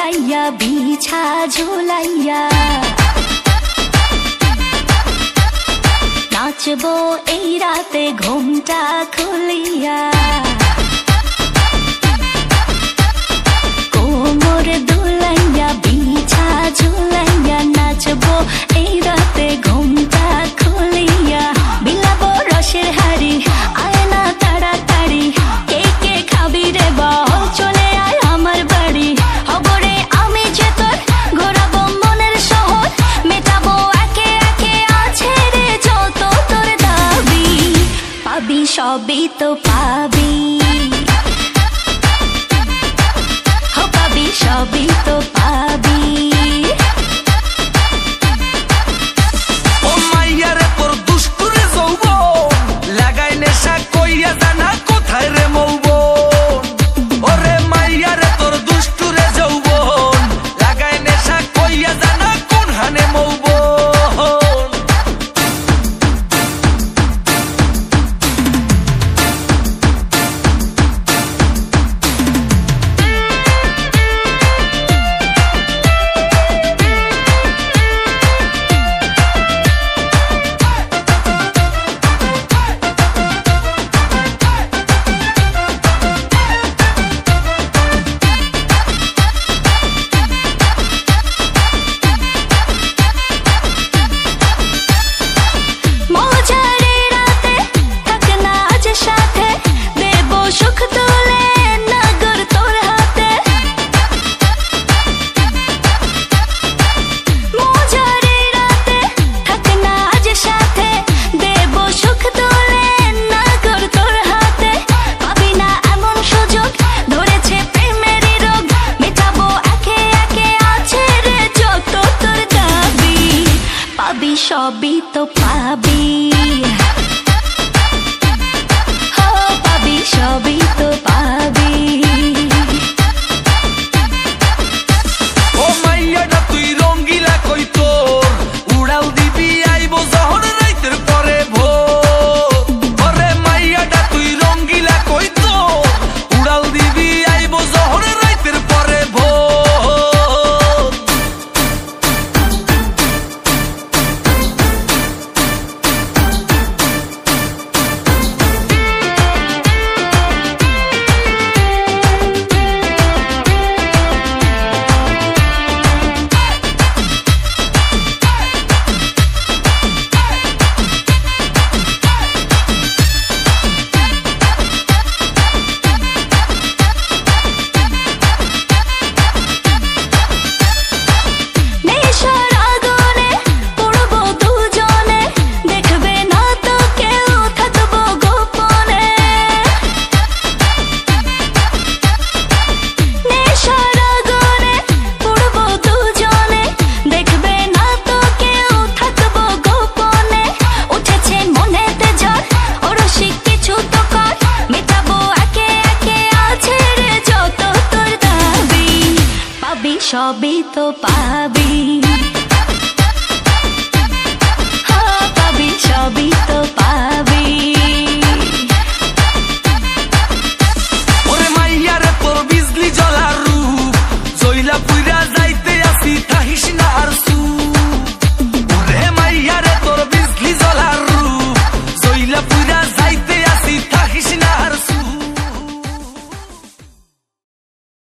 জড়াইয়া বিছা ঝুলাইয়া নাচবো এই রাতে ঘুমটা খুলিয়া কোমর দুলাইয়া বিছা ঝুলাইয়া নাচবো এই রাতে ঘুমটা খুলিয়া বিলাবো রসের হাড়ি আয় না তাড়াতাড়ি কে কে খাবি রে বল চলে আয় আমার বাড়ি হবরে আমি যে তোর ঘোরাবো মনের শহর মেটাবো একে একে আছে রে যত তোর দাবি পাবি সবই তো পাবি পাবি সবই তো পাবি ও মাইয়ারে তোর দুষ্টুরে যৌবন লাগাই নেশা কইয়া জানা কোথায় রে মৌবন ওরে মাইয়ারে তোর দুষ্টুরে যৌবন লাগাই নেশা কইয়া জানা কোন হানে মৌবন সবই তো পাবি পাবি সবই তো পাবি ও মাইয়াটা তুই রঙ্গিলা কই তোর উড়াল দিবি আইবো যখন রাইতের পরে ভোর ওরে মাইয়াটা তুই রঙ্গিলা কই তোর উড়াল দিবি আইবো যখন রাইতের পরে ভোর সবই তো পাবি পাবি সবই তো পাবি ওরে মাইয়ারে তোর বিজলি জ্বলার রূপ জইলা পুইরা যাইতে আসি থাকিস না আর